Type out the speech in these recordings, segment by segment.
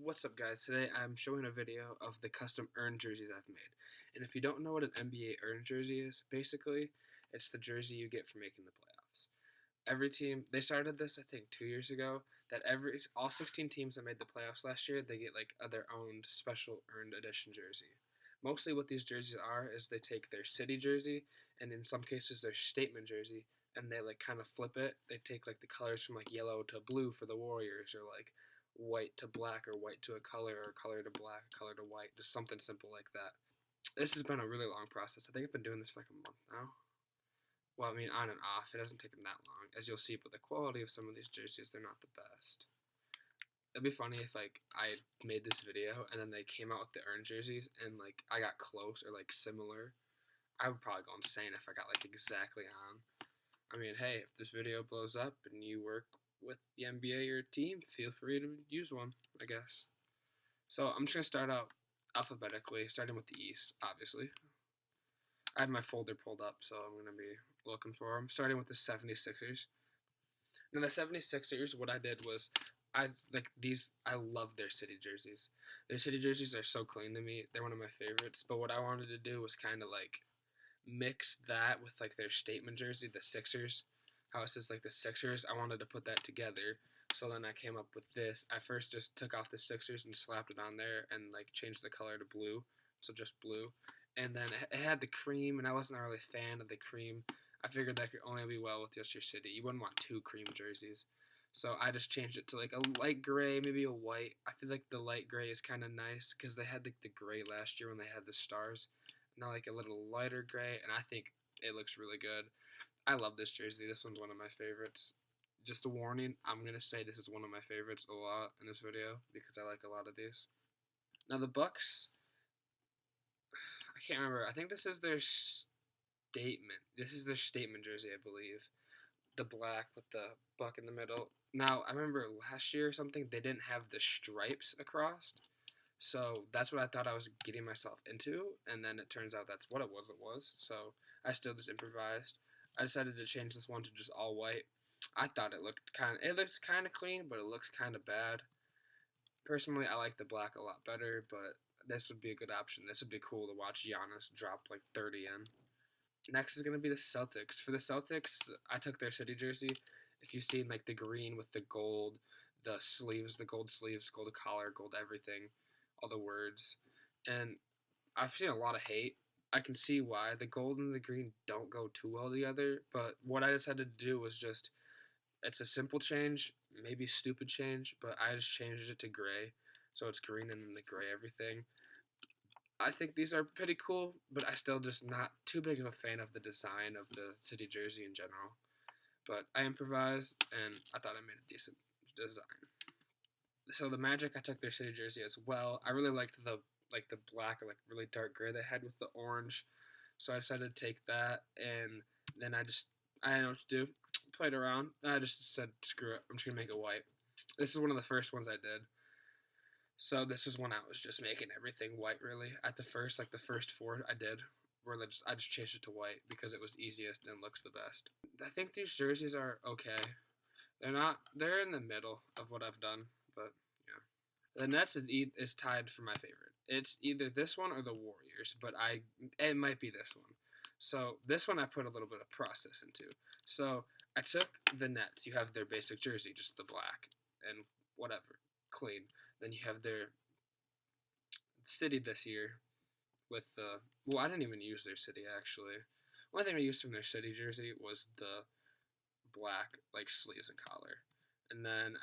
What's up, guys? Today I'm showing a video of the custom earned jerseys I've made. And if you don't know what an NBA earned jersey is, basically, it's the jersey you get for making the playoffs. Every team, they started this, I think, 2 years ago, that all 16 teams that made the playoffs last year, they get like their own special earned edition jersey. Mostly what these jerseys are is they take their city jersey, and in some cases their statement jersey, and they like kind of flip it. They take like the colors from like yellow to blue for the Warriors, or like white to black, or white to a color, or color to black, color to white, just something simple like that. This has been a really long process. I think I've been doing this for like a month now. Well, I mean, on and off. It hasn't taken that long, as you'll see. But the quality of some of these jerseys, they're not the best. It'd be funny if like I made this video and then they came out with the earned jerseys and like I got close or like similar. I would probably go insane if I got like exactly on. I mean, hey, if this video blows up and you work with the NBA or team, feel free to use one, I guess. So I'm just gonna start out alphabetically, starting with the East, obviously. I have my folder pulled up, so I'm gonna be looking for them. Starting with the 76ers. Now the 76ers, what I did was I like these. I love their city jerseys. Their city jerseys are so clean to me. They're one of my favorites. But what I wanted to do was kind of like mix that with like their statement jersey, the Sixers. How it says like the Sixers. I wanted to put that together. So then I came up with this. I first just took off the Sixers and slapped it on there and like changed the color to blue. So just blue. And then it had the cream, and I wasn't really a fan of the cream. I figured that could only be well with just your city. You wouldn't want two cream jerseys. So I just changed it to like a light gray, maybe a white. I feel like the light gray is kind of nice because they had like the gray last year when they had the stars. Now like a little lighter gray, and I think it looks really good. I love this jersey. This one's one of my favorites. Just a warning, I'm going to say this is one of my favorites a lot in this video because I like a lot of these. Now the Bucks, I can't remember. I think this is their statement. This is their statement jersey, I believe. The black with the buck in the middle. Now, I remember last year or something, they didn't have the stripes across. So that's what I thought I was getting myself into, and then it turns out that's what it was. So I still just improvised. I decided to change this one to just all white. I thought it looks kind of clean, but it looks kind of bad. Personally, I like the black a lot better, but this would be a good option. This would be cool to watch Giannis drop like 30 in. Next is going to be the Celtics. For the Celtics, I took their city jersey. If you've seen like the green with the gold, the sleeves, the gold sleeves, gold collar, gold everything, all the words. And I've seen a lot of hate. I can see why. The gold and the green don't go too well together, but what I decided to do was just, it's a simple change, maybe stupid change, but I just changed it to gray. So it's green and then the gray everything. I think these are pretty cool, but I still just not too big of a fan of the design of the city jersey in general. But I improvised, and I thought I made a decent design. So the Magic, I took their city jersey as well. I really liked the black or like really dark gray they had with the orange, so I decided to take that, and then I didn't know what to do. Played around. I just said screw it. I'm just gonna make it white. This is one of the first ones I did. So this is when I was just making everything white. Really, at the first four I did, where I just changed it to white because it was easiest and looks the best. I think these jerseys are okay. They're in the middle of what I've done, but yeah. The Nets is tied for my favorite. It's either this one or the Warriors, but it might be this one. So this one I put a little bit of process into. So I took the Nets. You have their basic jersey, just the black and whatever, clean. Then you have their city this year with the, well, I didn't even use their city actually. One thing I used from their city jersey was the black like sleeves and collar, and then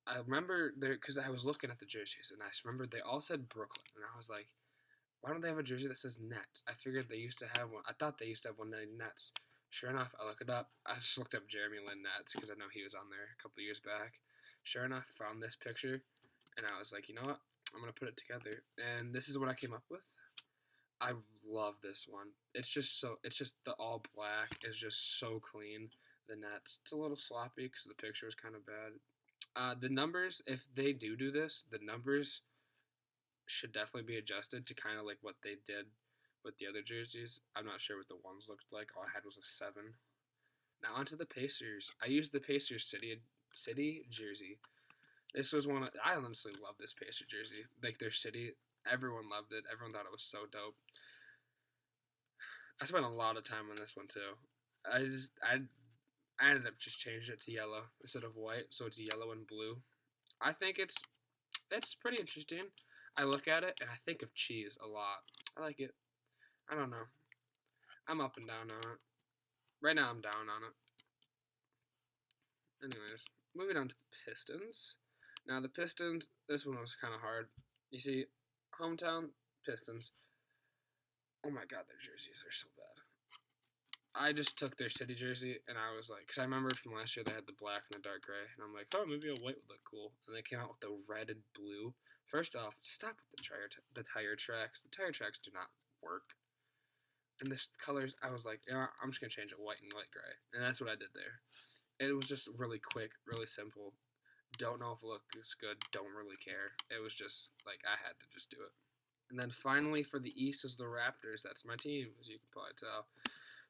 I remember there because I was looking at the jerseys and I remembered they all said Brooklyn, and I was like, why don't they have a jersey that says Nets? I figured they used to have one. I thought they used to have one named Nets. Sure enough, I look it up. I just looked up Jeremy Lin Nets because I know he was on there a couple years back. Sure enough, found this picture, and I was like, you know what? I'm gonna put it together, and this is what I came up with. I love this one. It's just the all black is just so clean. The Nets, it's a little sloppy because the picture was kind of bad. The numbers, if they do this, the numbers should definitely be adjusted to kind of like what they did with the other jerseys. I'm not sure what the ones looked like. All I had was a 7. Now onto the Pacers. I used the Pacers city jersey. This was I honestly love this Pacer jersey. Like their city, everyone loved it. Everyone thought it was so dope. I spent a lot of time on this one too. I ended up just changing it to yellow instead of white, so it's yellow and blue. I think it's pretty interesting. I look at it and I think of cheese a lot. I like it. I don't know. I'm up and down on it. Right now I'm down on it. Anyways, moving on to the Pistons. Now the Pistons, this one was kind of hard. You see, hometown Pistons. Oh my god, their jerseys are so bad. I just took their city jersey and I was like, because I remembered from last year they had the black and the dark gray, and I'm like, oh, maybe a white would look cool. And they came out with the red and blue. First off, stop with the tire tracks. The tire tracks do not work. And this colors, I was like, yeah, I'm just gonna change it white and light gray, and that's what I did there. It was just really quick, really simple. Don't know if it looks good. Don't really care. It was just like I had to just do it. And then finally for the East is the Raptors. That's my team, as you can probably tell.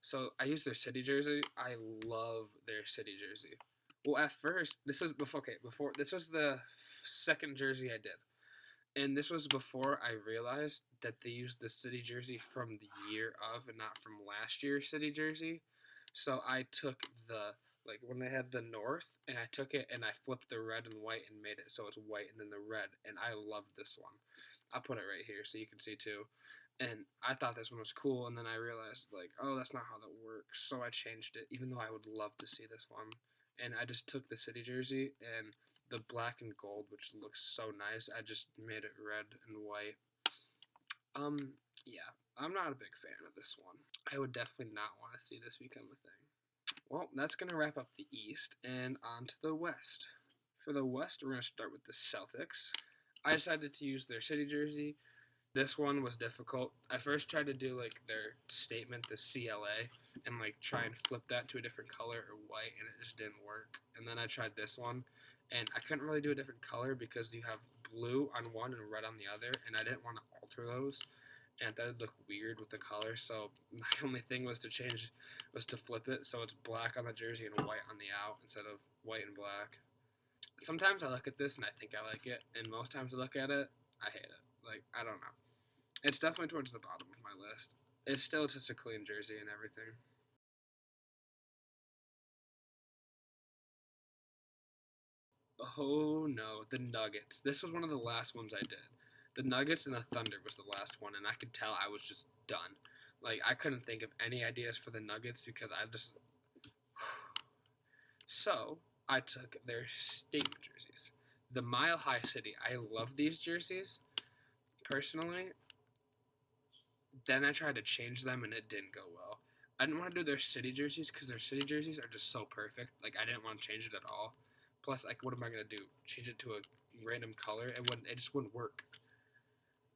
So I use their city jersey. I love their city jersey. Well, at first, before this was the second jersey I did, and this was before I realized that they used the city jersey from the year of and not from last year's city jersey. So I took the like when they had the North, and I took it and I flipped the red and white and made it so it's white and then the red, and I loved this one. I'll put it right here so you can see too. And I thought this one was cool, and then I realized, like, oh, that's not how that works. So I changed it, even though I would love to see this one. And I just took the city jersey and the black and gold, which looks so nice. I just made it red and white. Yeah, I'm not a big fan of this one. I would definitely not want to see this become a thing. Well, that's going to wrap up the East, and on to the West. For the West, we're going to start with the Celtics. I decided to use their city jersey. This one was difficult. I first tried to do like their statement, the CLA, and like try and flip that to a different color or white, and it just didn't work. And then I tried this one, and I couldn't really do a different color because you have blue on one and red on the other, and I didn't want to alter those, and that would look weird with the color. So my only thing was to flip it so it's black on the jersey and white on the out instead of white and black. Sometimes I look at this and I think I like it, and most times I look at it, I hate it. Like, I don't know. It's definitely towards the bottom of my list. It's still just a clean jersey and everything. Oh no, the Nuggets. This was one of the last ones I did. The Nuggets and the Thunder was the last one, and I could tell I was just done. Like, I couldn't think of any ideas for the Nuggets because I just. So, I took their statement jerseys. The Mile High City. I love these jerseys, personally. Then I tried to change them and it didn't go well. I didn't want to do their city jerseys because their city jerseys are just so perfect. Like I didn't want to change it at all. Plus, like, what am I gonna do? Change it to a random color? It wouldn't. It just wouldn't work.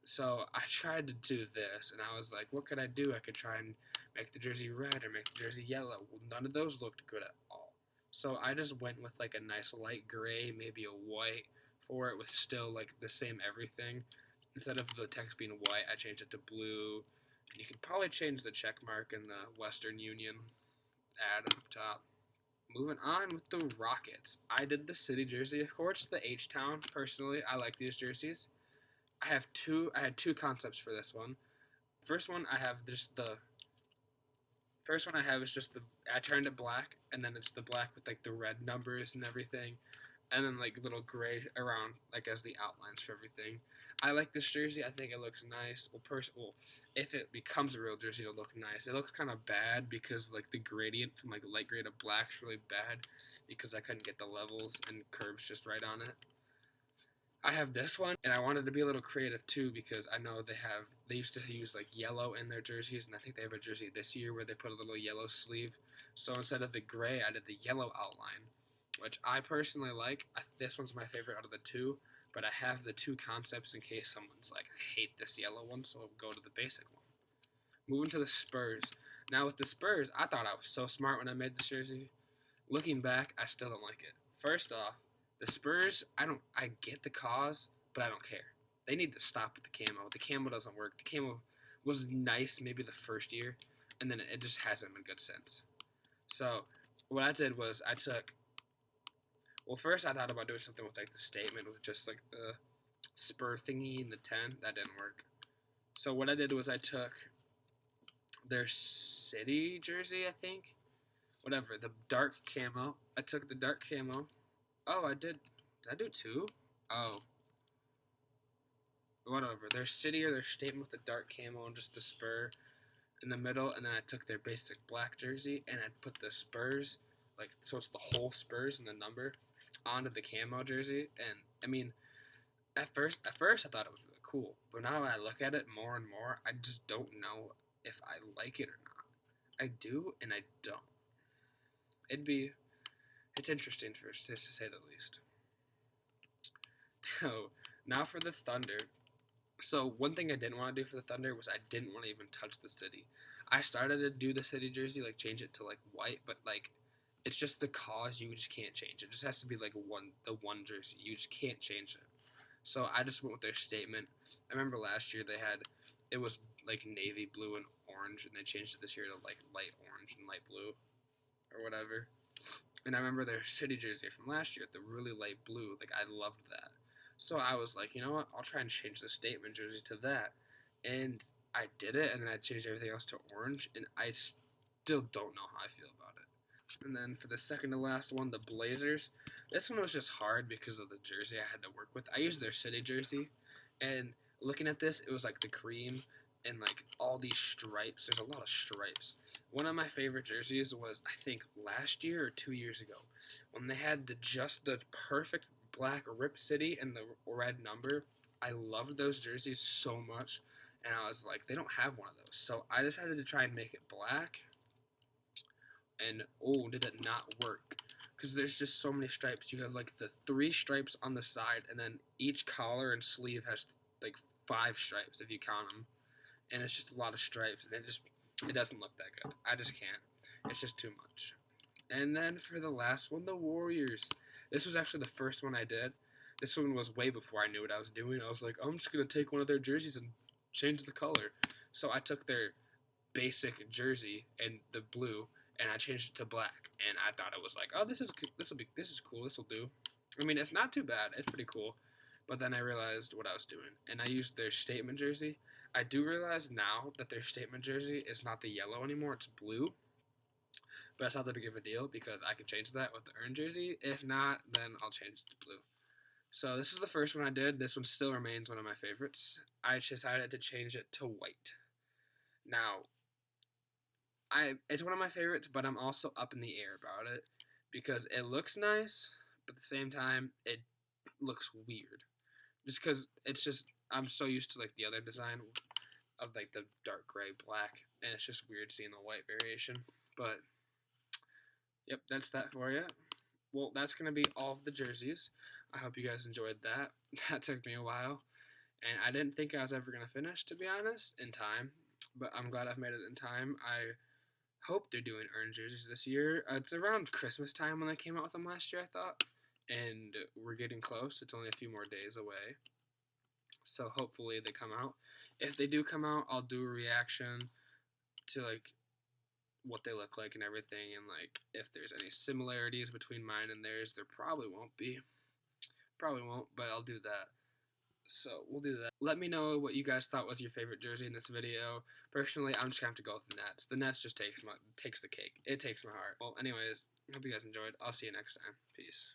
So I tried to do this, and I was like, what could I do? I could try and make the jersey red or make the jersey yellow. Well, none of those looked good at all. So I just went with like a nice light gray, maybe a white for it with still like the same everything. Instead of the text being white, I changed it to blue. And you could probably change the check mark in the Western Union ad up top. Moving on with the Rockets. I did the city jersey, of course, the H-Town. Personally, I like these jerseys. I had two concepts for this one. First one I have just the first one I have is just the I turned it black, and then it's the black with like the red numbers and everything, and then like little gray around like as the outlines for everything. I like this jersey. I think it looks nice. Well, if it becomes a real jersey, it'll look nice. It looks kind of bad because like the gradient from like light gray to black is really bad because I couldn't get the levels and curves just right on it. I have this one, and I wanted to be a little creative too because I know they used to use like yellow in their jerseys, and I think they have a jersey this year where they put a little yellow sleeve. So instead of the gray, I did the yellow outline, which I personally like. This one's my favorite out of the two, but I have the two concepts in case someone's like, I hate this yellow one, so I'll go to the basic one. Moving to the Spurs. Now with the Spurs, I thought I was so smart when I made this jersey. Looking back, I still don't like it. First off, the Spurs, I get the cause, but I don't care. They need to stop with the camo. The camo doesn't work. The camo was nice maybe the first year, and then it just hasn't been good since. So what I did was Well, first I thought about doing something with like the statement with just like the spur thingy and the 10. That didn't work. So what I did was I took their city jersey, I think. Whatever, the dark camo. I took the dark camo. Oh, I did. Did I do two? Oh, whatever. Their city or their statement with the dark camo and just the spur in the middle, and then I took their basic black jersey and I put the spurs, like so it's the whole spurs and the number, onto the camo jersey. And I mean, at first I thought it was really cool, but now I look at it more and more, I just don't know if I like it or not. I do and I don't. It's interesting to say the least. Oh, now for the Thunder. So one thing I didn't want to do for the Thunder was I didn't want to even touch the city. I started to do the city jersey, like change it to like white, but like it's just the cause you just can't change. It just has to be like the one jersey. You just can't change it. So I just went with their statement. I remember last year it was like navy blue and orange, and they changed it this year to like light orange and light blue or whatever. And I remember their city jersey from last year, the really light blue. Like I loved that. So I was like, you know what? I'll try and change the statement jersey to that. And I did it, and then I changed everything else to orange, and I still don't know how I feel about it. And then for the second to last one, the Blazers. This one was just hard because of the jersey I had to work with. I used their city jersey, and looking at this, it was like the cream and like all these stripes. There's a lot of stripes. One of my favorite jerseys was I think last year or 2 years ago when they had just the perfect black Rip City and the red number. I loved those jerseys so much, and I was like, they don't have one of those. So I decided to try and make it black, and oh, did it not work? Because there's just so many stripes. You have like the 3 stripes on the side, and then each collar and sleeve has like 5 stripes if you count them, and it's just a lot of stripes, and it doesn't look that good. I just can't. It's just too much. And then for the last one, the Warriors. This was actually the first one I did. This one was way before I knew what I was doing. I was like, I'm just going to take one of their jerseys and change the color. So I took their basic jersey and the blue, and I changed it to black. And I thought it was like, oh, this is cool. This will do. I mean, it's not too bad. It's pretty cool. But then I realized what I was doing, and I used their statement jersey. I do realize now that their statement jersey is not the yellow anymore; it's blue. But it's not that big of a deal because I can change that with the earned jersey. If not, then I'll change it to blue. So this is the first one I did. This one still remains one of my favorites. I decided to change it to white. Now, it's one of my favorites, but I'm also up in the air about it because it looks nice, but at the same time, it looks weird. Just because I'm so used to like the other design of like the dark gray black, and it's just weird seeing the white variation. But yep, that's that for you. Well, that's going to be all of the jerseys. I hope you guys enjoyed that. That took me a while, and I didn't think I was ever going to finish, to be honest, in time, but I'm glad I've made it in time. I hope they're doing earned jerseys this year. It's around Christmas time when they came out with them last year, I thought, and we're getting close. It's only a few more days away, so hopefully they come out. If they do come out, I'll do a reaction to like what they look like and everything, and like if there's any similarities between mine and theirs. There probably won't be. Probably won't, but I'll do that. So we'll do that. Let me know what you guys thought was your favorite jersey in this video. Personally, I'm just gonna have to go with the Nets. The Nets just takes the cake. It takes my heart. Well, anyways, hope you guys enjoyed. I'll see you next time. Peace.